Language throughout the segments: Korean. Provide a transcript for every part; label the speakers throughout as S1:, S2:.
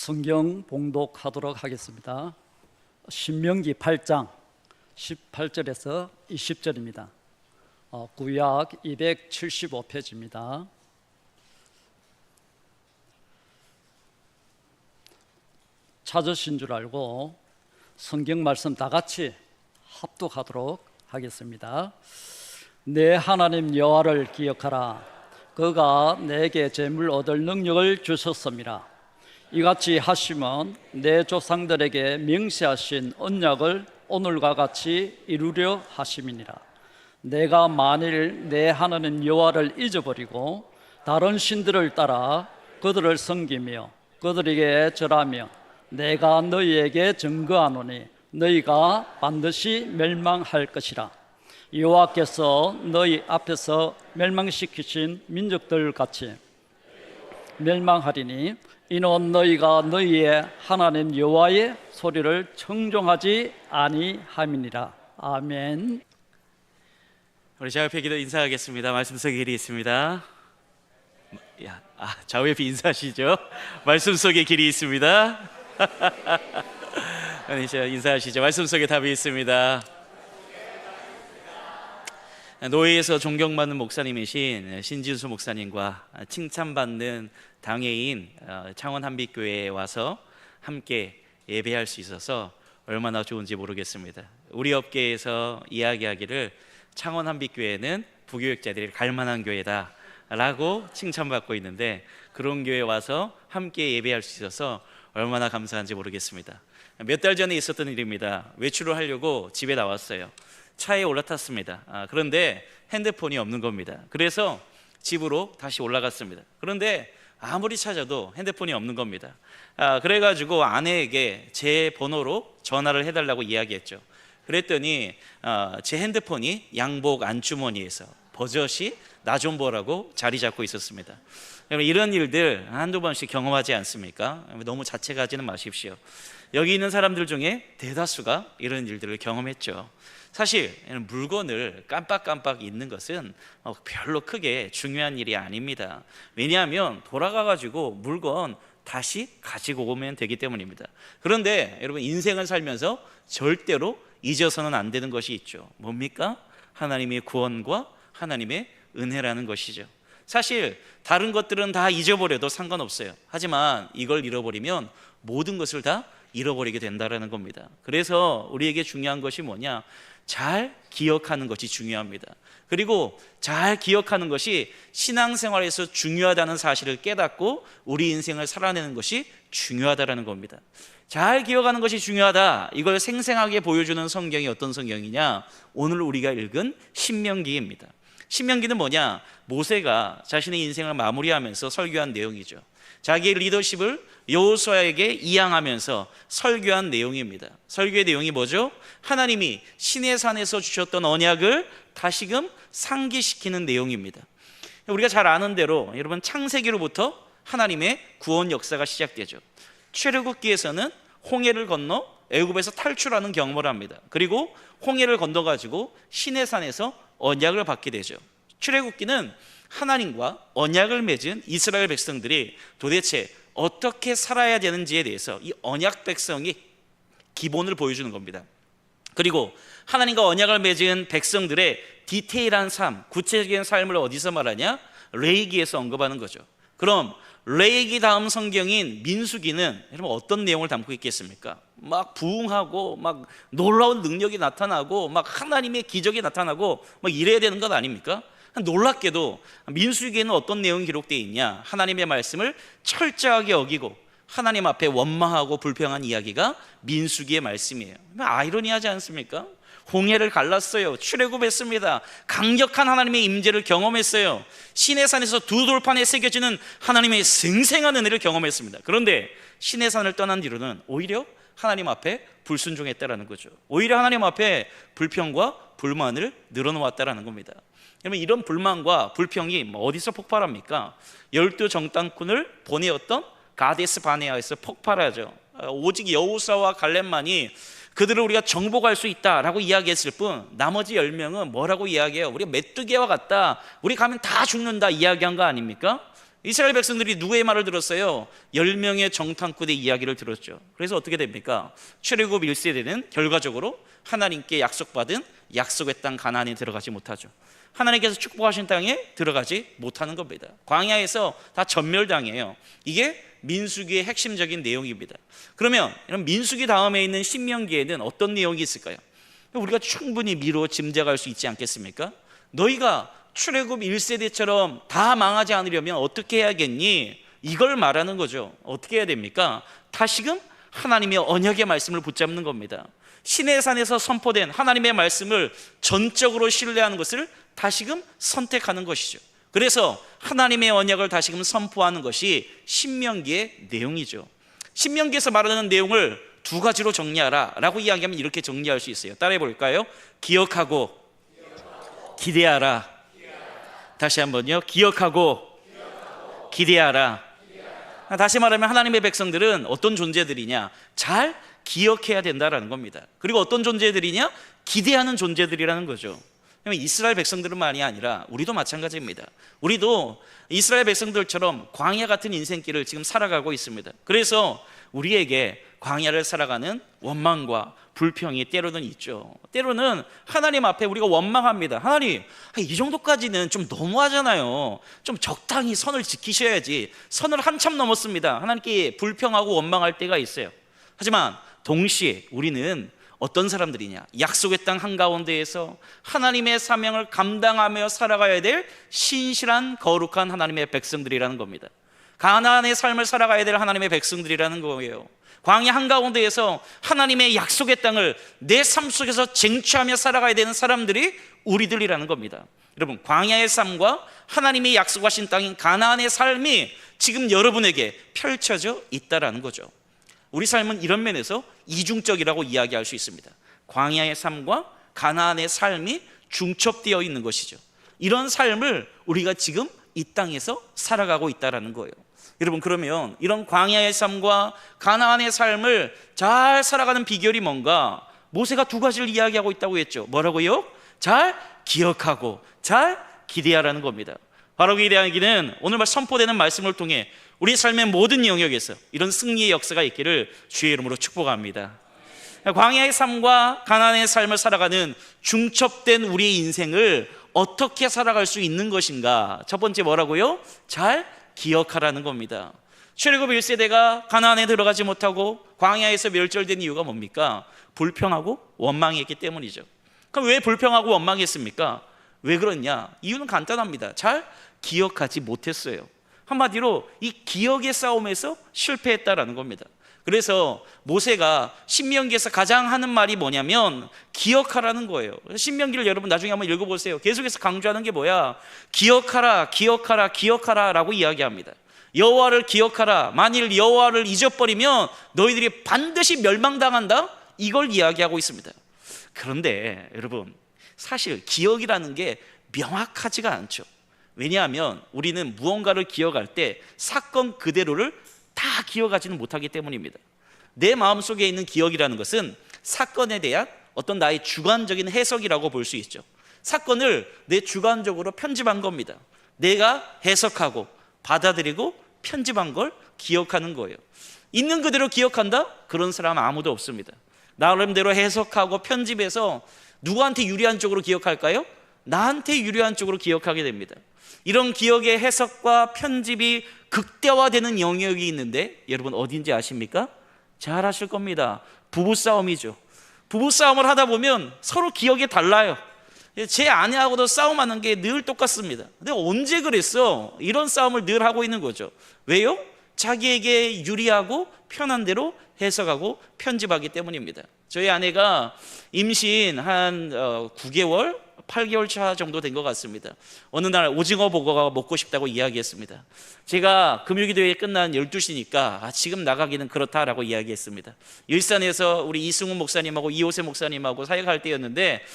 S1: 성경 봉독하도록 하겠습니다. 신명기 8장 18절에서 20절입니다. 구약 275페이지입니다. 찾으신 줄 알고 성경 말씀 다 같이 합독하도록 하겠습니다. 내 하나님 여호와를 기억하라. 그가 내게 재물 얻을 능력을 주셨습니다. 이같이 하시면 내 조상들에게 명시하신 언약을 오늘과 같이 이루려 하심이니라. 내가 만일 내 하나님 여호와를 잊어버리고 다른 신들을 따라 그들을 섬기며 그들에게 절하며 내가 너희에게 증거하노니 너희가 반드시 멸망할 것이라. 여호와께서 너희 앞에서 멸망시키신 민족들 같이 멸망하리니 이는 너희가 너희의 하나님 여호와의 소리를 청종하지 아니함이니라. 아멘.
S2: 우리 좌우옆에 기도 인사하겠습니다. 말씀 속에 길이 있습니다. 좌우옆에 인사하시죠. 말씀 속에 길이 있습니다. 인사하시죠. 말씀 속에 답이 있습니다. 노예에서 존경받는 목사님이신 신진수 목사님과 칭찬받는 당회인 창원 한빛교회에 와서 함께 예배할 수 있어서 얼마나 좋은지 모르겠습니다. 우리 업계에서 이야기하기를 창원 한빛교회는 부교육자들이 갈만한 교회다 라고 칭찬받고 있는데, 그런 교회에 와서 함께 예배할 수 있어서 얼마나 감사한지 모르겠습니다. 몇 달 전에 있었던 일입니다. 외출을 하려고 집에 나왔어요. 차에 올라탔습니다. 그런데 핸드폰이 없는 겁니다. 그래서 집으로 다시 올라갔습니다. 그런데 아무리 찾아도 핸드폰이 없는 겁니다. 그래가지고 아내에게 제 번호로 전화를 해달라고 이야기했죠. 그랬더니 제 핸드폰이 양복 안주머니에서 버젓이 나 좀 보라고 자리 잡고 있었습니다. 이런 일들 한두 번씩 경험하지 않습니까? 너무 자책하지는 마십시오. 여기 있는 사람들 중에 대다수가 이런 일들을 경험했죠. 사실 물건을 깜빡깜빡 잊는 것은 별로 크게 중요한 일이 아닙니다. 왜냐하면 돌아가가지고 물건 다시 가지고 오면 되기 때문입니다. 그런데 여러분, 인생을 살면서 절대로 잊어서는 안 되는 것이 있죠. 뭡니까? 하나님의 구원과 하나님의 은혜라는 것이죠. 사실 다른 것들은 다 잊어버려도 상관없어요. 하지만 이걸 잃어버리면 모든 것을 다 잃어버리게 된다는 겁니다. 그래서 우리에게 중요한 것이 뭐냐? 잘 기억하는 것이 중요합니다. 그리고 잘 기억하는 것이 신앙생활에서 중요하다는 사실을 깨닫고 우리 인생을 살아내는 것이 중요하다는 겁니다. 잘 기억하는 것이 중요하다, 이걸 생생하게 보여주는 성경이 어떤 성경이냐? 오늘 우리가 읽은 신명기입니다. 신명기는 뭐냐? 모세가 자신의 인생을 마무리하면서 설교한 내용이죠. 자기의 리더십을 여호수아에게 이양하면서 설교한 내용입니다. 설교의 내용이 뭐죠? 하나님이 시내산에서 주셨던 언약을 다시금 상기시키는 내용입니다. 우리가 잘 아는 대로 여러분, 창세기로부터 하나님의 구원 역사가 시작되죠. 출애굽기에서는 홍해를 건너 애굽에서 탈출하는 경험을 합니다. 그리고 홍해를 건너가지고 시내산에서 언약을 받게 되죠. 출애굽기는 하나님과 언약을 맺은 이스라엘 백성들이 도대체 어떻게 살아야 되는지에 대해서 이 언약 백성이 기본을 보여주는 겁니다. 그리고 하나님과 언약을 맺은 백성들의 디테일한 삶, 구체적인 삶을 어디서 말하냐? 레위기에서 언급하는 거죠. 그럼 레위기 다음 성경인 민수기는 여러분 어떤 내용을 담고 있겠습니까? 막 부흥하고 막 놀라운 능력이 나타나고 막 하나님의 기적이 나타나고 막 이래야 되는 것 아닙니까? 놀랍게도 민수기에는 어떤 내용이 기록되어 있냐? 하나님의 말씀을 철저하게 어기고 하나님 앞에 원망하고 불평한 이야기가 민수기의 말씀이에요. 아이러니하지 않습니까? 홍해를 갈랐어요. 출애굽했습니다. 강력한 하나님의 임재를 경험했어요. 시내산에서 두 돌판에 새겨지는 하나님의 생생한 은혜를 경험했습니다. 그런데 시내산을 떠난 뒤로는 오히려 하나님 앞에 불순종했다라는 거죠. 오히려 하나님 앞에 불평과 불만을 늘어놓았다라는 겁니다. 그러면 이런 불만과 불평이 어디서 폭발합니까? 12 정탐꾼을 보내었던 가데스 바네아에서 폭발하죠. 오직 여호수아와 갈렙만이 그들을 우리가 정복할 수 있다라고 이야기했을 뿐 나머지 10명은 뭐라고 이야기해요? 우리가 메뚜기와 같다, 우리 가면 다 죽는다 이야기한 거 아닙니까? 이스라엘 백성들이 누구의 말을 들었어요? 10명의 정탐꾼의 이야기를 들었죠. 그래서 어떻게 됩니까? 출애굽 1세대는 결과적으로 하나님께 약속받은 약속의 땅 가나안에 들어가지 못하죠. 하나님께서 축복하신 땅에 들어가지 못하는 겁니다. 광야에서 다 전멸당해요. 이게 민수기의 핵심적인 내용입니다. 그러면 이런 민수기 다음에 있는 신명기에는 어떤 내용이 있을까요? 우리가 충분히 미루어 짐작할 수 있지 않겠습니까? 너희가 출애굽 1세대처럼 다 망하지 않으려면 어떻게 해야겠니? 이걸 말하는 거죠. 어떻게 해야 됩니까? 다시금 하나님의 언약의 말씀을 붙잡는 겁니다. 시내산에서 선포된 하나님의 말씀을 전적으로 신뢰하는 것을 다시금 선택하는 것이죠. 그래서 하나님의 언약을 다시금 선포하는 것이 신명기의 내용이죠. 신명기에서 말하는 내용을 두 가지로 정리하라 라고 이야기하면 이렇게 정리할 수 있어요. 따라해 볼까요? 기억하고 기대하라. 다시 한번요. 기억하고 기대하라. 다시 말하면 하나님의 백성들은 어떤 존재들이냐? 잘 기억해야 된다라는 겁니다. 그리고 어떤 존재들이냐? 기대하는 존재들이라는 거죠. 이스라엘 백성들만이 아니라 우리도 마찬가지입니다. 우리도 이스라엘 백성들처럼 광야 같은 인생길을 지금 살아가고 있습니다. 그래서 우리에게 광야를 살아가는 원망과 불평이 때로는 있죠. 때로는 하나님 앞에 우리가 원망합니다. 하나님, 이 정도까지는 좀 너무하잖아요. 좀 적당히 선을 지키셔야지. 선을 한참 넘었습니다. 하나님께 불평하고 원망할 때가 있어요. 하지만 동시에 우리는 어떤 사람들이냐? 약속의 땅 한가운데에서 하나님의 사명을 감당하며 살아가야 될 신실한 거룩한 하나님의 백성들이라는 겁니다. 가나안의 삶을 살아가야 될 하나님의 백성들이라는 거예요. 광야 한가운데에서 하나님의 약속의 땅을 내 삶 속에서 쟁취하며 살아가야 되는 사람들이 우리들이라는 겁니다. 여러분, 광야의 삶과 하나님이 약속하신 땅인 가나안의 삶이 지금 여러분에게 펼쳐져 있다라는 거죠. 우리 삶은 이런 면에서 이중적이라고 이야기할 수 있습니다. 광야의 삶과 가나안의 삶이 중첩되어 있는 것이죠. 이런 삶을 우리가 지금 이 땅에서 살아가고 있다는 거예요. 여러분, 그러면 이런 광야의 삶과 가나안의 삶을 잘 살아가는 비결이 뭔가? 모세가 두 가지를 이야기하고 있다고 했죠. 뭐라고요? 잘 기억하고 잘 기대하라는 겁니다. 바로 그 이야기는 오늘 선포되는 말씀을 통해 우리 삶의 모든 영역에서 이런 승리의 역사가 있기를 주의 이름으로 축복합니다. 광야의 삶과 가나안의 삶을 살아가는 중첩된 우리의 인생을 어떻게 살아갈 수 있는 것인가? 첫 번째 뭐라고요? 잘 기억하라는 겁니다. 출애굽 1세대가 가나안에 들어가지 못하고 광야에서 멸절된 이유가 뭡니까? 불평하고 원망했기 때문이죠. 그럼 왜 불평하고 원망했습니까? 왜 그러냐? 이유는 간단합니다. 잘 기억하지 못했어요. 한마디로 이 기억의 싸움에서 실패했다라는 겁니다. 그래서 모세가 신명기에서 가장 하는 말이 뭐냐면 기억하라는 거예요. 신명기를 여러분 나중에 한번 읽어보세요. 계속해서 강조하는 게 뭐야? 기억하라, 기억하라, 기억하라 라고 이야기합니다. 여호와를 기억하라. 만일 여호와를 잊어버리면 너희들이 반드시 멸망당한다. 이걸 이야기하고 있습니다. 그런데 여러분, 사실 기억이라는 게 명확하지가 않죠. 왜냐하면 우리는 무언가를 기억할 때 사건 그대로를 다 기억하지는 못하기 때문입니다. 내 마음속에 있는 기억이라는 것은 사건에 대한 어떤 나의 주관적인 해석이라고 볼 수 있죠. 사건을 내 주관적으로 편집한 겁니다. 내가 해석하고 받아들이고 편집한 걸 기억하는 거예요. 있는 그대로 기억한다? 그런 사람 아무도 없습니다. 나름대로 해석하고 편집해서 누구한테 유리한 쪽으로 기억할까요? 나한테 유리한 쪽으로 기억하게 됩니다. 이런 기억의 해석과 편집이 극대화되는 영역이 있는데 여러분 어딘지 아십니까? 잘 아실 겁니다. 부부싸움이죠. 부부싸움을 하다 보면 서로 기억이 달라요. 제 아내하고도 싸움하는 게 늘 똑같습니다. 근데 언제 그랬어? 이런 싸움을 늘 하고 있는 거죠. 왜요? 자기에게 유리하고 편한 대로 해석하고 편집하기 때문입니다. 저희 아내가 임신 한 9개월 8개월 차 정도 된 것 같습니다. 어느 날 오징어 버거가 먹고 싶다고 이야기했습니다. 제가 금요기도회 끝난 12시니까 지금 나가기는 그렇다라고 이야기했습니다. 일산에서 우리 이승훈 목사님하고 이호세 목사님하고 사역할 때였는데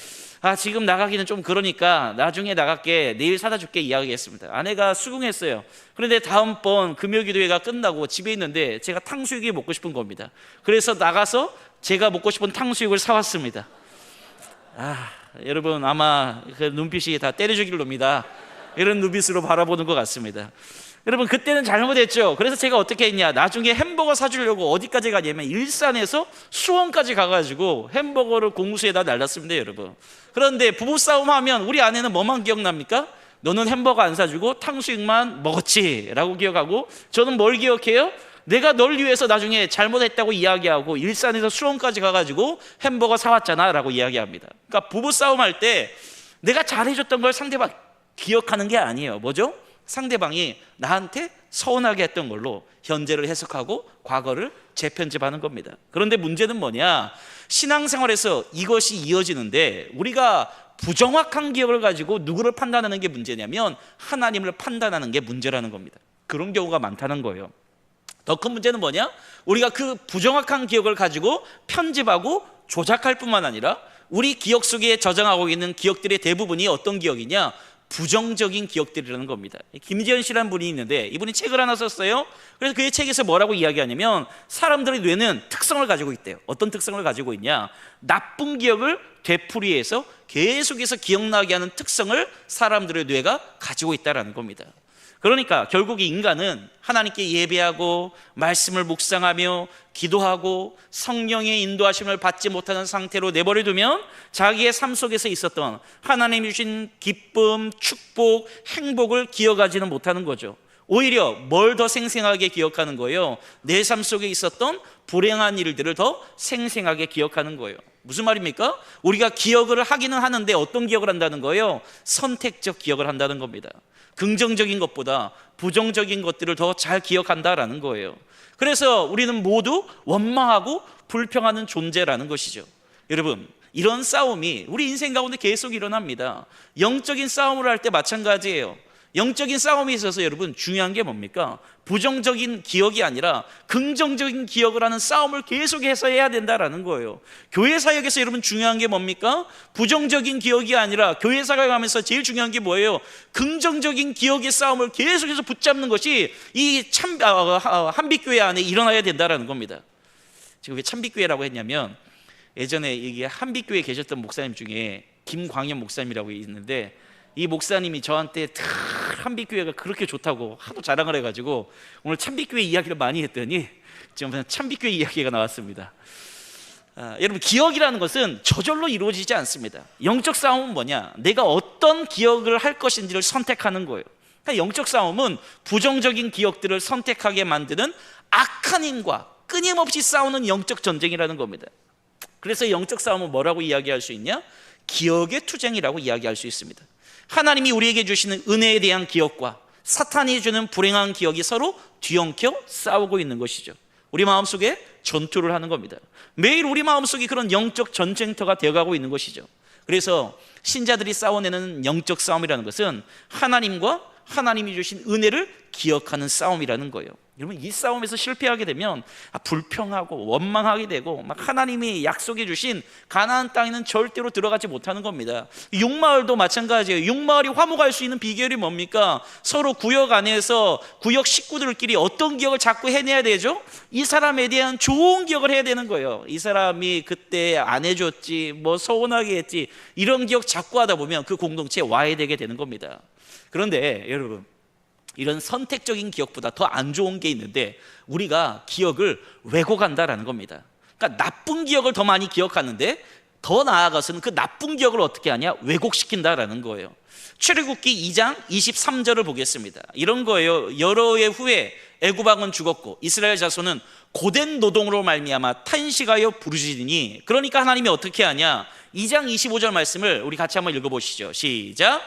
S2: 지금 나가기는 좀 그러니까 나중에 나갈게, 내일 사다 줄게 이야기했습니다. 아내가 수긍했어요. 그런데 다음번 금요기도회가 끝나고 집에 있는데 제가 탕수육이 먹고 싶은 겁니다. 그래서 나가서 제가 먹고 싶은 탕수육을 사왔습니다. 여러분 아마 그 눈빛이 다 때려 죽일 놈이다 이런 눈빛으로 바라보는 것 같습니다. 여러분 그때는 잘못했죠. 그래서 제가 어떻게 했냐, 나중에 햄버거 사주려고 어디까지 가냐면 일산에서 수원까지 가가지고 햄버거를 공수에다 날랐습니다, 여러분. 그런데 부부싸움 하면 우리 아내는 뭐만 기억납니까? 너는 햄버거 안 사주고 탕수육만 먹었지 라고 기억하고, 저는 뭘 기억해요? 내가 널 위해서 나중에 잘못했다고 이야기하고 일산에서 수원까지 가가지고 햄버거 사왔잖아 라고 이야기합니다. 그러니까 부부싸움 할 때 내가 잘해줬던 걸 상대방 기억하는 게 아니에요. 뭐죠? 상대방이 나한테 서운하게 했던 걸로 현재를 해석하고 과거를 재편집하는 겁니다. 그런데 문제는 뭐냐, 신앙생활에서 이것이 이어지는데 우리가 부정확한 기억을 가지고 누구를 판단하는 게 문제냐면 하나님을 판단하는 게 문제라는 겁니다. 그런 경우가 많다는 거예요. 더 큰 문제는 뭐냐, 우리가 그 부정확한 기억을 가지고 편집하고 조작할 뿐만 아니라 우리 기억 속에 저장하고 있는 기억들의 대부분이 어떤 기억이냐, 부정적인 기억들이라는 겁니다. 김지현 씨라는 분이 있는데 이분이 책을 하나 썼어요. 그래서 그의 책에서 뭐라고 이야기하냐면 사람들의 뇌는 특성을 가지고 있대요. 어떤 특성을 가지고 있냐, 나쁜 기억을 되풀이해서 계속해서 기억나게 하는 특성을 사람들의 뇌가 가지고 있다는 겁니다. 그러니까 결국 이 인간은 하나님께 예배하고 말씀을 묵상하며 기도하고 성령의 인도하심을 받지 못하는 상태로 내버려 두면 자기의 삶 속에서 있었던 하나님이 주신 기쁨, 축복, 행복을 기억하지는 못하는 거죠. 오히려 뭘 더 생생하게 기억하는 거예요? 내 삶 속에 있었던 불행한 일들을 더 생생하게 기억하는 거예요. 무슨 말입니까? 우리가 기억을 하기는 하는데 어떤 기억을 한다는 거예요? 선택적 기억을 한다는 겁니다. 긍정적인 것보다 부정적인 것들을 더 잘 기억한다라는 거예요. 그래서 우리는 모두 원망하고 불평하는 존재라는 것이죠. 여러분, 이런 싸움이 우리 인생 가운데 계속 일어납니다. 영적인 싸움을 할 때 마찬가지예요. 영적인 싸움에 있어서 여러분 중요한 게 뭡니까? 부정적인 기억이 아니라 긍정적인 기억을 하는 싸움을 계속해서 해야 된다라는 거예요. 교회 사역에서 여러분 중요한 게 뭡니까? 부정적인 기억이 아니라 교회 사역하면서 제일 중요한 게 뭐예요? 긍정적인 기억의 싸움을 계속해서 붙잡는 것이 이 한빛교회 안에 일어나야 된다라는 겁니다. 지금 왜 참빛교회라고 했냐면 예전에 이게 한빛교회에 계셨던 목사님 중에 김광현 목사님이라고 있는데 이 목사님이 저한테 참빛교회가 그렇게 좋다고 하도 자랑을 해가지고 오늘 참빛교회 이야기를 많이 했더니 지금 참빛교회 이야기가 나왔습니다. 여러분, 기억이라는 것은 저절로 이루어지지 않습니다. 영적 싸움은 뭐냐, 내가 어떤 기억을 할 것인지를 선택하는 거예요. 그러니까 영적 싸움은 부정적인 기억들을 선택하게 만드는 악한 힘과 끊임없이 싸우는 영적 전쟁이라는 겁니다. 그래서 영적 싸움은 뭐라고 이야기할 수 있냐? 기억의 투쟁이라고 이야기할 수 있습니다. 하나님이 우리에게 주시는 은혜에 대한 기억과 사탄이 주는 불행한 기억이 서로 뒤엉켜 싸우고 있는 것이죠. 우리 마음속에 전투를 하는 겁니다. 매일 우리 마음속에 그런 영적 전쟁터가 되어가고 있는 것이죠. 그래서 신자들이 싸워내는 영적 싸움이라는 것은 하나님과 하나님이 주신 은혜를 기억하는 싸움이라는 거예요. 여러분, 이 싸움에서 실패하게 되면 불평하고 원망하게 되고 막 하나님이 약속해 주신 가나안 땅에는 절대로 들어가지 못하는 겁니다. 육마을도 마찬가지예요. 육마을이 화목할 수 있는 비결이 뭡니까? 서로 구역 안에서 구역 식구들끼리 어떤 기억을 자꾸 해내야 되죠? 이 사람에 대한 좋은 기억을 해야 되는 거예요. 이 사람이 그때 안 해줬지, 뭐 서운하게 했지, 이런 기억 자꾸 하다 보면 그 공동체에 와해되게 되는 겁니다. 그런데 여러분, 이런 선택적인 기억보다 더 안 좋은 게 있는데 우리가 기억을 왜곡한다라는 겁니다. 그러니까 나쁜 기억을 더 많이 기억하는데 더 나아가서는 그 나쁜 기억을 어떻게 하냐? 왜곡시킨다라는 거예요. 출애굽기 2장 23절을 보겠습니다. 이런 거예요. 여러 해 후에 애굽 왕은 죽었고 이스라엘 자손은 고된 노동으로 말미암아 탄식하여 부르짖으니, 그러니까 하나님이 어떻게 하냐? 2장 25절 말씀을 우리 같이 한번 읽어보시죠. 시작.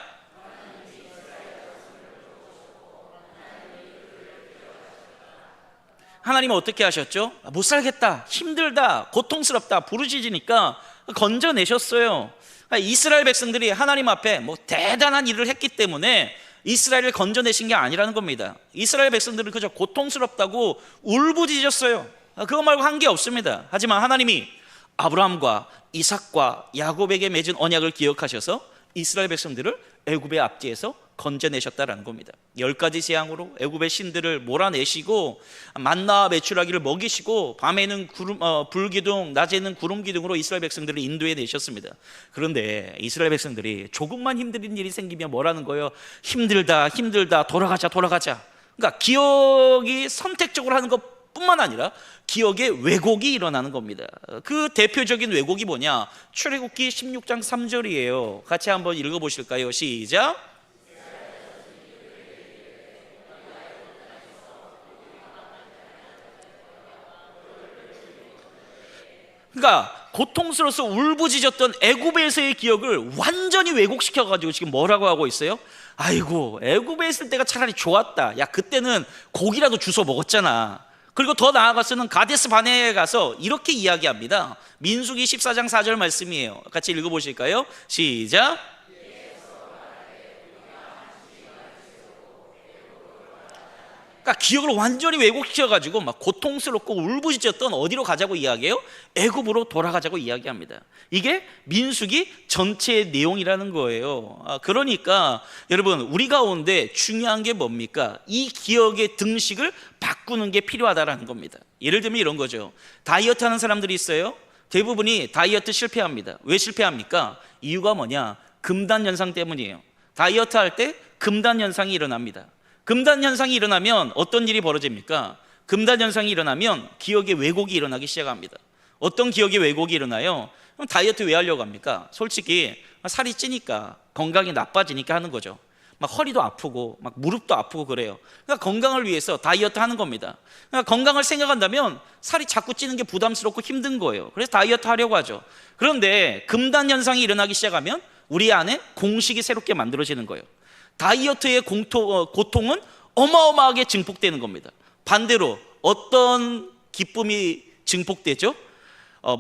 S2: 하나님은 어떻게 하셨죠? 못 살겠다, 힘들다, 고통스럽다, 부르짖으니까 건져내셨어요. 이스라엘 백성들이 하나님 앞에 뭐 대단한 일을 했기 때문에 이스라엘을 건져내신 게 아니라는 겁니다. 이스라엘 백성들은 그저 고통스럽다고 울부짖었어요. 그거 말고 한 게 없습니다. 하지만 하나님이 아브라함과 이삭과 야곱에게 맺은 언약을 기억하셔서 이스라엘 백성들을 애굽의 압제에서 건져내셨다라는 겁니다. 10가지 재앙으로 애굽의 신들을 몰아내시고 만나와 메추라기를 먹이시고 밤에는 불기둥, 낮에는 구름기둥으로 이스라엘 백성들을 인도해 내셨습니다. 그런데 이스라엘 백성들이 조금만 힘든 일이 생기면 뭐라는 거예요? 힘들다, 돌아가자. 그러니까 기억이 선택적으로 하는 것뿐만 아니라 기억의 왜곡이 일어나는 겁니다. 그 대표적인 왜곡이 뭐냐? 출애굽기 16장 3절이에요. 같이 한번 읽어보실까요? 시작. 그러니까 고통스러워서 울부짖었던 애굽에서의 기억을 완전히 왜곡시켜가지고 지금 뭐라고 하고 있어요? 아이고, 애굽에 있을 때가 차라리 좋았다. 야, 그때는 고기라도 주워 먹었잖아. 그리고 더 나아가서는 가데스 바네아에 가서 이렇게 이야기합니다. 민수기 14장 4절 말씀이에요. 같이 읽어보실까요? 시작. 그러니까 기억을 완전히 왜곡시켜가지고 막 고통스럽고 울부짖었던 어디로 가자고 이야기해요? 애굽으로 돌아가자고 이야기합니다. 이게 민수기 전체의 내용이라는 거예요. 그러니까 여러분, 우리 가운데 중요한 게 뭡니까? 이 기억의 등식을 바꾸는 게 필요하다라는 겁니다. 예를 들면 이런 거죠. 다이어트 하는 사람들이 있어요. 대부분이 다이어트 실패합니다. 왜 실패합니까? 이유가 뭐냐? 금단 현상 때문이에요. 다이어트 할 때 금단 현상이 일어납니다. 금단 현상이 일어나면 어떤 일이 벌어집니까? 금단 현상이 일어나면 기억의 왜곡이 일어나기 시작합니다. 어떤 기억의 왜곡이 일어나요? 그럼 다이어트 왜 하려고 합니까? 솔직히 살이 찌니까, 건강이 나빠지니까 하는 거죠. 막 허리도 아프고 막 무릎도 아프고 그래요. 그러니까 건강을 위해서 다이어트 하는 겁니다. 그러니까 건강을 생각한다면 살이 자꾸 찌는 게 부담스럽고 힘든 거예요. 그래서 다이어트 하려고 하죠. 그런데 금단 현상이 일어나기 시작하면 우리 안에 공식이 새롭게 만들어지는 거예요. 다이어트의 고통은 어마어마하게 증폭되는 겁니다. 반대로 어떤 기쁨이 증폭되죠?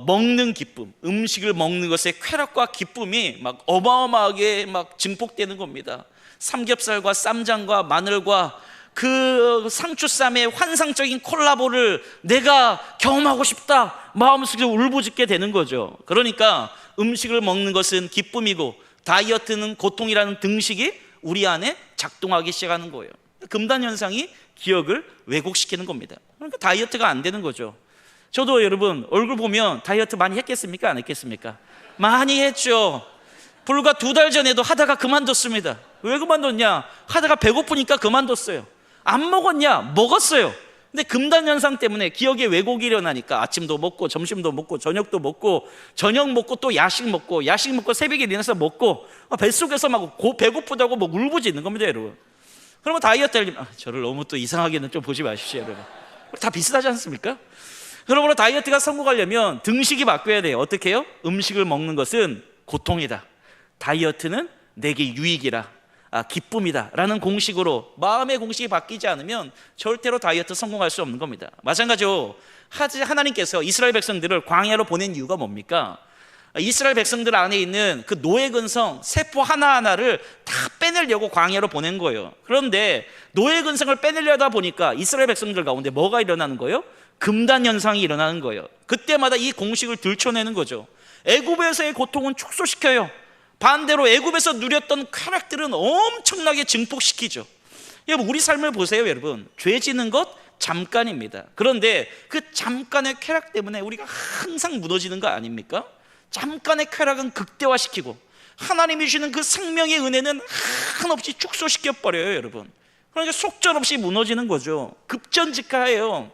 S2: 먹는 기쁨, 음식을 먹는 것의 쾌락과 기쁨이 막 어마어마하게 막 증폭되는 겁니다. 삼겹살과 쌈장과 마늘과 그 상추쌈의 환상적인 콜라보를 내가 경험하고 싶다, 마음속에 울부짖게 되는 거죠. 그러니까 음식을 먹는 것은 기쁨이고 다이어트는 고통이라는 등식이 우리 안에 작동하기 시작하는 거예요. 금단 현상이 기억을 왜곡시키는 겁니다. 그러니까 다이어트가 안 되는 거죠. 저도 여러분 얼굴 보면 다이어트 많이 했겠습니까? 안 했겠습니까? 많이 했죠. 불과 2달 전에도 하다가 그만뒀습니다. 왜 그만뒀냐? 하다가 배고프니까 그만뒀어요. 안 먹었냐? 먹었어요. 근데 금단 현상 때문에 기억에 왜곡이 일어나니까 아침도 먹고 점심도 먹고 저녁도 먹고 저녁 먹고 또 야식 먹고 새벽에 일어나서 먹고 뱃속에서 막 배고프다고 뭐 울부짖는 겁니다, 여러분. 그러면 다이어트 하려면 저를 너무 또 이상하게는 좀 보지 마십시오, 여러분. 다 비슷하지 않습니까? 그러므로 다이어트가 성공하려면 등식이 바뀌어야 돼요. 어떻게 해요? 음식을 먹는 것은 고통이다, 다이어트는 내게 유익이라, 기쁨이다 라는 공식으로 마음의 공식이 바뀌지 않으면 절대로 다이어트 성공할 수 없는 겁니다. 마찬가지로 하나님께서 이스라엘 백성들을 광야로 보낸 이유가 뭡니까? 이스라엘 백성들 안에 있는 그 노예 근성 세포 하나하나를 다 빼내려고 광야로 보낸 거예요. 그런데 노예 근성을 빼내려다 보니까 이스라엘 백성들 가운데 뭐가 일어나는 거예요? 금단 현상이 일어나는 거예요. 그때마다 이 공식을 들춰내는 거죠. 애굽에서의 고통은 축소시켜요. 반대로 애굽에서 누렸던 쾌락들은 엄청나게 증폭시키죠. 여러분, 우리 삶을 보세요. 여러분, 죄 지는 것 잠깐입니다. 그런데 그 잠깐의 쾌락 때문에 우리가 항상 무너지는 거 아닙니까? 잠깐의 쾌락은 극대화시키고 하나님이 주시는 그 생명의 은혜는 한없이 축소시켜버려요, 여러분. 그러니까 속절없이 무너지는 거죠. 급전직하예요.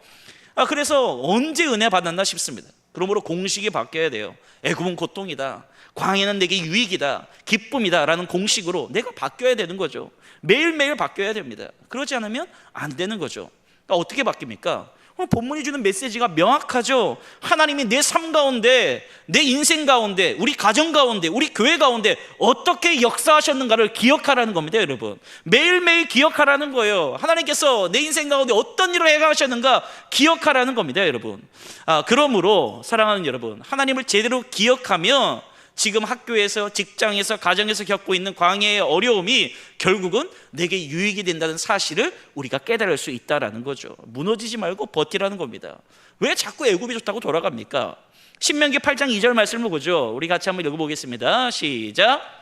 S2: 그래서 언제 은혜 받았나 싶습니다. 그러므로 공식이 바뀌어야 돼요. 애굽은 고통이다, 광야는 내게 유익이다, 기쁨이다 라는 공식으로 내가 바뀌어야 되는 거죠. 매일매일 바뀌어야 됩니다. 그러지 않으면 안 되는 거죠. 그러니까 어떻게 바뀝니까? 본문이 주는 메시지가 명확하죠. 하나님이 내 삶 가운데, 내 인생 가운데, 우리 가정 가운데, 우리 교회 가운데 어떻게 역사하셨는가를 기억하라는 겁니다, 여러분. 매일매일 기억하라는 거예요. 하나님께서 내 인생 가운데 어떤 일을 행하셨는가 기억하라는 겁니다, 여러분. 그러므로 사랑하는 여러분, 하나님을 제대로 기억하며 지금 학교에서, 직장에서, 가정에서 겪고 있는 광야의 어려움이 결국은 내게 유익이 된다는 사실을 우리가 깨달을 수 있다는 거죠. 무너지지 말고 버티라는 겁니다. 왜 자꾸 애굽이 좋다고 돌아갑니까? 신명기 8장 2절 말씀을 보죠. 우리 같이 한번 읽어보겠습니다. 시작.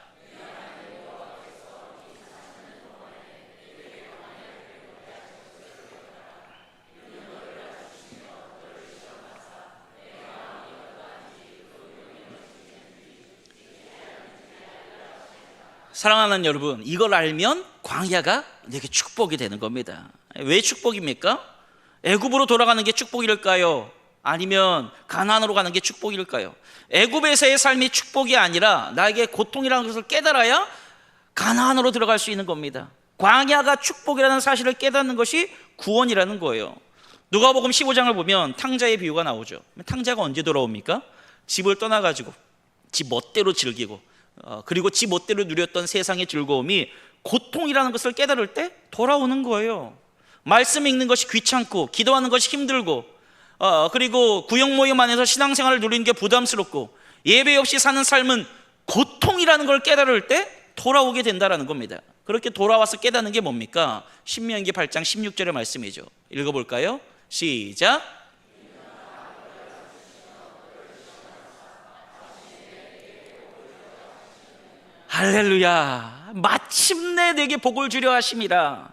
S2: 사랑하는 여러분, 이걸 알면 광야가 내게 축복이 되는 겁니다. 왜 축복입니까? 애굽으로 돌아가는 게 축복일까요? 아니면 가나안으로 가는 게 축복일까요? 애굽에서의 삶이 축복이 아니라 나에게 고통이라는 것을 깨달아야 가나안으로 들어갈 수 있는 겁니다. 광야가 축복이라는 사실을 깨닫는 것이 구원이라는 거예요. 누가복음 15장을 보면 탕자의 비유가 나오죠. 탕자가 언제 돌아옵니까? 집을 떠나가지고 지 멋대로 즐기고 그리고 지 멋대로 누렸던 세상의 즐거움이 고통이라는 것을 깨달을 때 돌아오는 거예요. 말씀 읽는 것이 귀찮고 기도하는 것이 힘들고 그리고 구역 모임 안에서 신앙생활을 누리는 게 부담스럽고 예배 없이 사는 삶은 고통이라는 걸 깨달을 때 돌아오게 된다는 겁니다. 그렇게 돌아와서 깨닫는 게 뭡니까? 신명기 8장 16절의 말씀이죠. 읽어볼까요? 시작. 할렐루야. 마침내 내게 복을 주려 하심이라.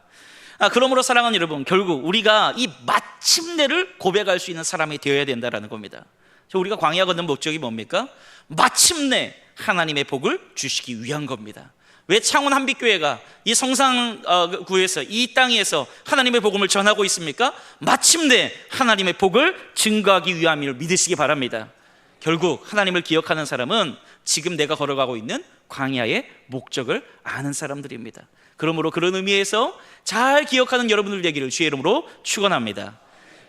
S2: 그러므로 사랑하는 여러분, 결국 우리가 이 마침내를 고백할 수 있는 사람이 되어야 된다는 겁니다. 우리가 광야 걷는 목적이 뭡니까? 마침내 하나님의 복을 주시기 위한 겁니다. 왜 창원 한빛교회가 이 성산구에서 이 땅에서 하나님의 복음을 전하고 있습니까? 마침내 하나님의 복을 증거하기 위함을 믿으시기 바랍니다. 결국 하나님을 기억하는 사람은 지금 내가 걸어가고 있는 광야의 목적을 아는 사람들입니다. 그러므로 그런 의미에서 잘 기억하는 여러분들 되기를 주의 이름으로 축원합니다.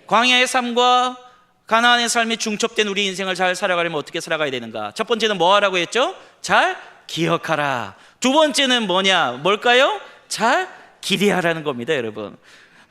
S2: 광야의 삶과 가나안의 삶이 중첩된 우리 인생을 잘 살아가려면 어떻게 살아가야 되는가? 첫 번째는 뭐 하라고 했죠? 잘 기억하라. 두 번째는 뭘까요? 잘 기대하라는 겁니다, 여러분.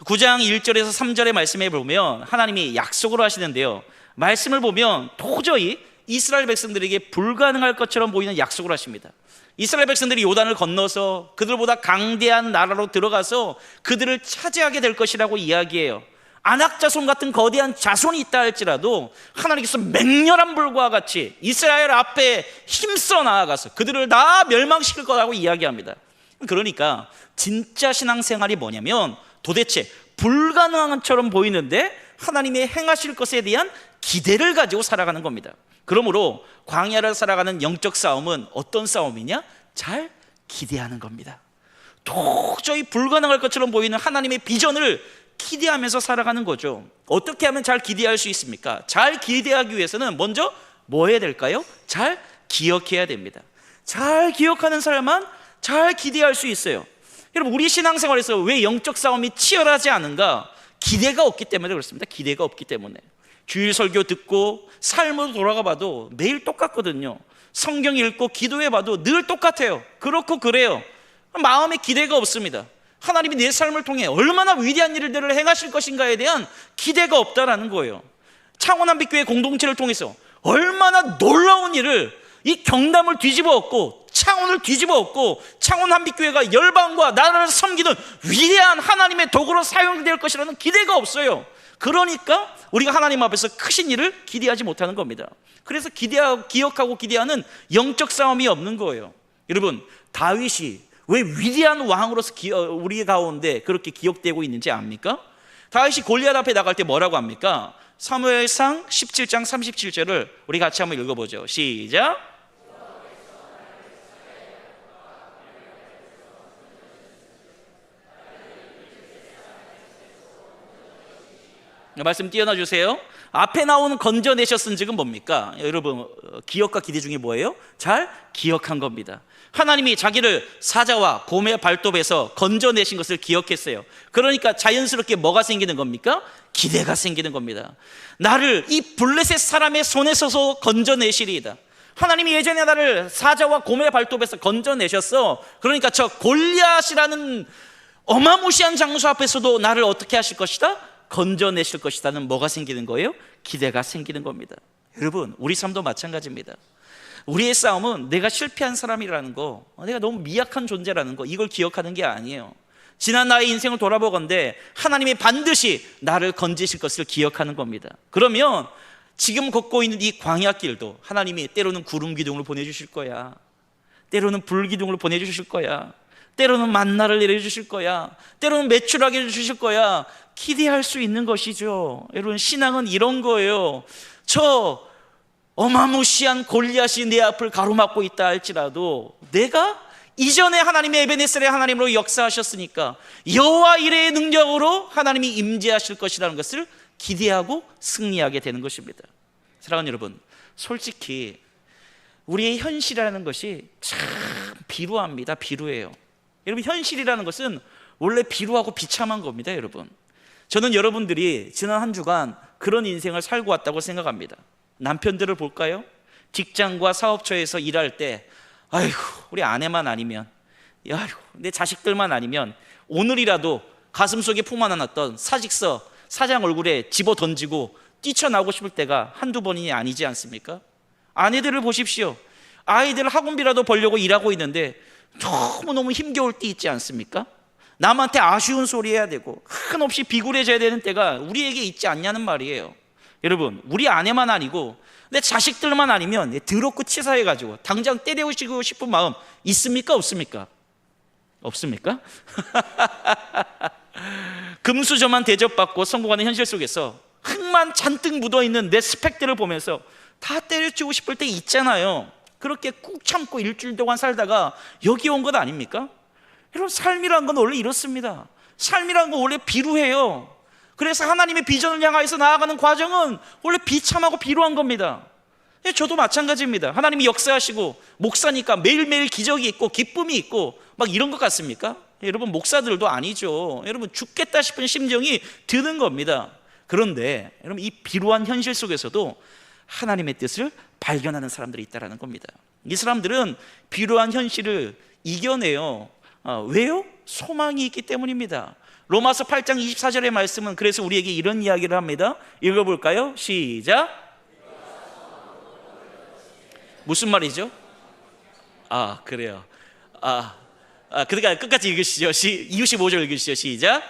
S2: 9장 1절에서 3절의 말씀에 보면 하나님이 약속으로 하시는데요, 말씀을 보면 도저히 이스라엘 백성들에게 불가능할 것처럼 보이는 약속을 하십니다. 이스라엘 백성들이 요단을 건너서 그들보다 강대한 나라로 들어가서 그들을 차지하게 될 것이라고 이야기해요. 안악자손 같은 거대한 자손이 있다 할지라도 하나님께서 맹렬한 불과 같이 이스라엘 앞에 힘써 나아가서 그들을 다 멸망시킬 거라고 이야기합니다. 그러니까 진짜 신앙생활이 뭐냐면 도대체 불가능한 것처럼 보이는데 하나님의 행하실 것에 대한 기대를 가지고 살아가는 겁니다. 그러므로 광야를 살아가는 영적 싸움은 어떤 싸움이냐? 잘 기대하는 겁니다. 도저히 불가능할 것처럼 보이는 하나님의 비전을 기대하면서 살아가는 거죠. 어떻게 하면 잘 기대할 수 있습니까? 잘 기대하기 위해서는 먼저 뭐 해야 될까요? 잘 기억해야 됩니다. 잘 기억하는 사람만 잘 기대할 수 있어요. 여러분, 우리 신앙생활에서 왜 영적 싸움이 치열하지 않은가? 기대가 없기 때문에 그렇습니다. 기대가 없기 때문에. 주일 설교 듣고 삶으로 돌아가 봐도 매일 똑같거든요. 성경 읽고 기도해 봐도 늘 똑같아요. 그렇고 그래요. 마음에 기대가 없습니다. 하나님이 내 삶을 통해 얼마나 위대한 일들을 행하실 것인가에 대한 기대가 없다라는 거예요. 창원 한빛교회 공동체를 통해서 얼마나 놀라운 일을 이 경남을 뒤집어 엎고 창원을 뒤집어 엎고 창원 한빛교회가 열방과 나라를 섬기는 위대한 하나님의 도구로 사용될 것이라는 기대가 없어요. 그러니까 우리가 하나님 앞에서 크신 일을 기대하지 못하는 겁니다. 그래서 기억하고 기대하는 영적 싸움이 없는 거예요. 여러분, 다윗이 왜 위대한 왕으로서 우리 가운데 그렇게 기억되고 있는지 압니까? 다윗이 골리앗 앞에 나갈 때 뭐라고 합니까? 사무엘상 17장 37절을 우리 같이 한번 읽어보죠. 시작. 말씀 띄어놔 주세요. 앞에 나오는 건져내셨은 즉은 뭡니까? 여러분, 기억과 기대 중에 뭐예요? 잘 기억한 겁니다. 하나님이 자기를 사자와 곰의 발톱에서 건져내신 것을 기억했어요. 그러니까 자연스럽게 뭐가 생기는 겁니까? 기대가 생기는 겁니다. 나를 이 블레셋 사람의 손에 서서 건져내시리이다. 하나님이 예전에 나를 사자와 곰의 발톱에서 건져내셨어. 그러니까 저 골리앗이라는 어마무시한 장수 앞에서도 나를 어떻게 하실 것이다? 건져내실 것이다는 뭐가 생기는 거예요? 기대가 생기는 겁니다. 여러분, 우리 삶도 마찬가지입니다. 우리의 싸움은 내가 실패한 사람이라는 거, 내가 너무 미약한 존재라는 거, 이걸 기억하는 게 아니에요. 지난 나의 인생을 돌아보건대 하나님이 반드시 나를 건지실 것을 기억하는 겁니다. 그러면 지금 걷고 있는 이 광야길도 하나님이 때로는 구름 기둥을 보내주실 거야. 때로는 불 기둥을 보내주실 거야. 때로는 만나를 내려주실 거야. 때로는 매출하게 주실 거야. 기대할 수 있는 것이죠. 여러분, 신앙은 이런 거예요. 저 어마무시한 골리앗이 내 앞을 가로막고 있다 할지라도 내가 이전에 하나님의 에베네셀의 하나님으로 역사하셨으니까 여호와 이레의 능력으로 하나님이 임재하실 것이라는 것을 기대하고 승리하게 되는 것입니다. 사랑하는 여러분, 솔직히 우리의 현실이라는 것이 참 비루합니다. 비루해요. 여러분, 현실이라는 것은 원래 비루하고 비참한 겁니다. 여러분, 저는 여러분들이 지난 한 주간 그런 인생을 살고 왔다고 생각합니다. 남편들을 볼까요? 직장과 사업처에서 일할 때 아이고, 우리 아내만 아니면, 아이고, 내 자식들만 아니면 오늘이라도 가슴속에 품어놨던 사직서 사장 얼굴에 집어 던지고 뛰쳐나오고 싶을 때가 한두 번이 아니지 않습니까? 아내들을 보십시오. 아이들 학원비라도 벌려고 일하고 있는데 너무너무 힘겨울 때 있지 않습니까? 남한테 아쉬운 소리 해야 되고 한없이 비굴해져야 되는 때가 우리에게 있지 않냐는 말이에요. 여러분, 우리 아내만 아니고 내 자식들만 아니면 더럽고 치사해가지고 당장 때려주고 싶은 마음 있습니까? 없습니까? 없습니까? 금수저만 대접받고 성공하는 현실 속에서 흙만 잔뜩 묻어있는 내 스펙들을 보면서 다 때려주고 싶을 때 있잖아요. 그렇게 꾹 참고 일주일 동안 살다가 여기 온 것 아닙니까? 여러분, 삶이란 건 원래 이렇습니다. 삶이란 건 원래 비루해요. 그래서 하나님의 비전을 향하여서 나아가는 과정은 원래 비참하고 비루한 겁니다. 저도 마찬가지입니다. 하나님이 역사하시고 목사니까 매일매일 기적이 있고 기쁨이 있고 막 이런 것 같습니까? 여러분, 목사들도 아니죠. 여러분, 죽겠다 싶은 심정이 드는 겁니다. 그런데 여러분, 이 비루한 현실 속에서도 하나님의 뜻을 발견하는 사람들이 있다는 겁니다. 이 사람들은 비루한 현실을 이겨내요. 왜요? 소망이 있기 때문입니다. 로마서 8장 24절의 말씀은 그래서 우리에게 이런 이야기를 합니다. 읽어볼까요? 시작. 무슨 말이죠? 그래요. 그러니까 끝까지 읽으시죠. 25절 읽으시죠. 시작.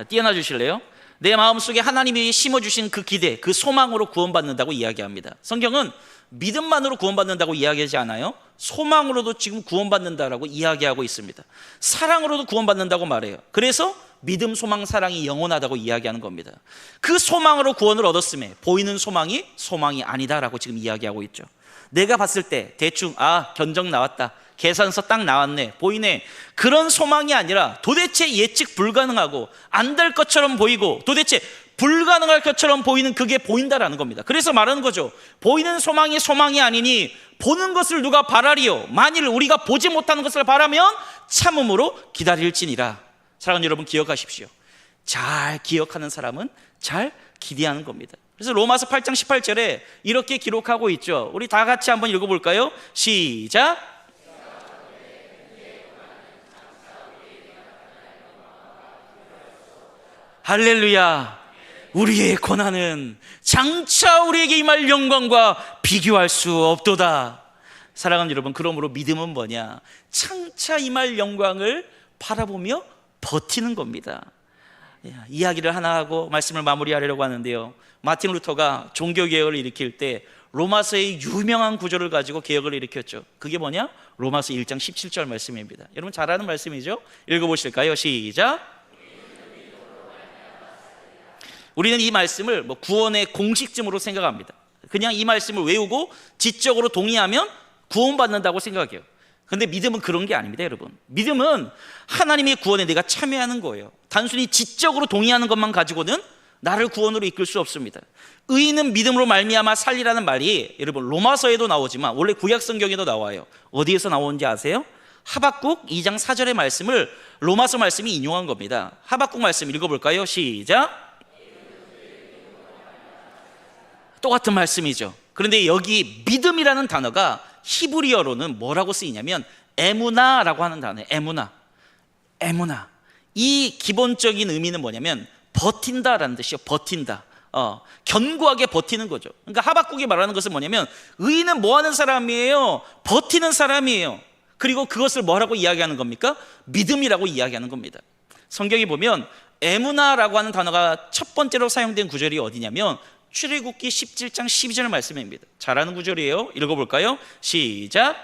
S2: 띄어놔 주실래요? 내 마음속에 하나님이 심어주신 그 기대, 그 소망으로 구원받는다고 이야기합니다. 성경은 믿음만으로 구원받는다고 이야기하지 않아요. 소망으로도 지금 구원받는다라고 이야기하고 있습니다. 사랑으로도 구원받는다고 말해요. 그래서 믿음, 소망, 사랑이 영원하다고 이야기하는 겁니다. 그 소망으로 구원을 얻었음에 보이는 소망이 아니다라고 지금 이야기하고 있죠. 내가 봤을 때 대충 견적 나왔다, 계산서 딱 나왔네, 보이네, 그런 소망이 아니라 도대체 예측 불가능하고 안 될 것처럼 보이고 도대체 불가능할 것처럼 보이는 그게 보인다라는 겁니다. 그래서 말하는 거죠. 보이는 소망이 아니니 보는 것을 누가 바라리요? 만일 우리가 보지 못하는 것을 바라면 참음으로 기다릴지니라. 사랑하는 여러분, 기억하십시오. 잘 기억하는 사람은 잘 기대하는 겁니다. 그래서 로마서 8장 18절에 이렇게 기록하고 있죠. 우리 다 같이 한번 읽어볼까요? 시작. 할렐루야. 우리의 고난은 장차 우리에게 임할 영광과 비교할 수 없도다. 사랑하는 여러분, 그러므로 믿음은 뭐냐? 장차 임할 영광을 바라보며 버티는 겁니다. 이야기를 하나 하고 말씀을 마무리하려고 하는데요, 마틴 루터가 종교개혁을 일으킬 때 로마서의 유명한 구절을 가지고 개혁을 일으켰죠. 그게 뭐냐? 로마서 1장 17절 말씀입니다. 여러분 잘 아는 말씀이죠? 읽어보실까요? 시작. 우리는 이 말씀을 구원의 공식점으로 생각합니다. 그냥 이 말씀을 외우고 지적으로 동의하면 구원받는다고 생각해요. 그런데 믿음은 그런 게 아닙니다. 여러분, 믿음은 하나님의 구원에 내가 참여하는 거예요. 단순히 지적으로 동의하는 것만 가지고는 나를 구원으로 이끌 수 없습니다. 의인은 믿음으로 말미암아 살리라는 말이 여러분 로마서에도 나오지만 원래 구약 성경에도 나와요. 어디에서 나오는지 아세요? 하박국 2장 4절의 말씀을 로마서 말씀이 인용한 겁니다. 하박국 말씀 읽어볼까요? 시작. 똑같은 말씀이죠. 그런데 여기 믿음이라는 단어가 히브리어로는 뭐라고 쓰이냐면 에무나라고 하는 단어예요. 에무나. 이 기본적인 의미는 뭐냐면 버틴다라는 뜻이요. 버틴다. 견고하게 버티는 거죠. 그러니까 하박국이 말하는 것은 뭐냐면 의인은 뭐 하는 사람이에요? 버티는 사람이에요. 그리고 그것을 뭐라고 이야기하는 겁니까? 믿음이라고 이야기하는 겁니다. 성경에 보면 에무나라고 하는 단어가 첫 번째로 사용된 구절이 어디냐면 출애굽기 17장 12절 말씀입니다. 잘 아는 구절이에요. 읽어볼까요? 시작.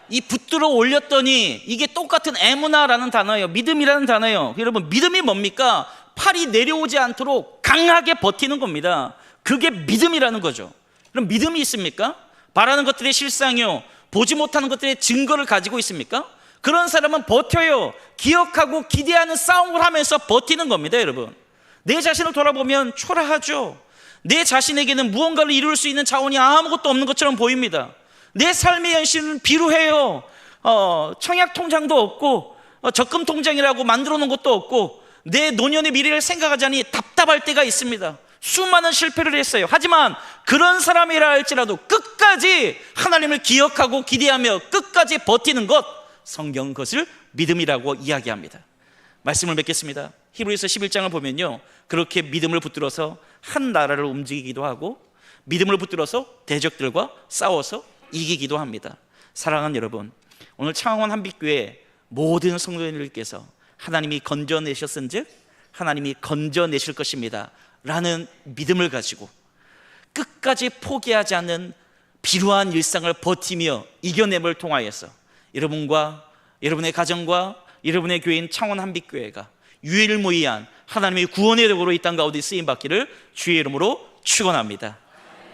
S2: 이 붙들어 올렸더니 이게 똑같은 에무나라는 단어예요. 믿음이라는 단어예요. 여러분, 믿음이 뭡니까? 팔이 내려오지 않도록 강하게 버티는 겁니다. 그게 믿음이라는 거죠. 그럼 믿음이 있습니까? 바라는 것들의 실상이요, 보지 못하는 것들의 증거를 가지고 있습니까? 그런 사람은 버텨요. 기억하고 기대하는 싸움을 하면서 버티는 겁니다. 여러분, 내 자신을 돌아보면 초라하죠. 내 자신에게는 무언가를 이룰 수 있는 자원이 아무것도 없는 것처럼 보입니다. 내 삶의 현실은 비루해요. 청약 통장도 없고 적금 통장이라고 만들어 놓은 것도 없고 내 노년의 미래를 생각하자니 답답할 때가 있습니다. 수많은 실패를 했어요. 하지만 그런 사람이라 할지라도 끝까지 하나님을 기억하고 기대하며 끝까지 버티는 것, 성경은 그것을 믿음이라고 이야기합니다. 말씀을 맺겠습니다. 히브리서 11장을 보면요, 그렇게 믿음을 붙들어서 한 나라를 움직이기도 하고 믿음을 붙들어서 대적들과 싸워서 이기기도 합니다. 사랑하는 여러분, 오늘 창원 한빛교회 모든 성도님들께서 하나님이 건져내셨은즉 하나님이 건져내실 것입니다 라는 믿음을 가지고 끝까지 포기하지 않는 비루한 일상을 버티며 이겨냄을 통하여서 여러분과 여러분의 가정과 여러분의 교회인 창원 한빛교회가 유일무이한 하나님의 구원의 도구로 이 땅 가운데 쓰임받기를 주의 이름으로 축원합니다.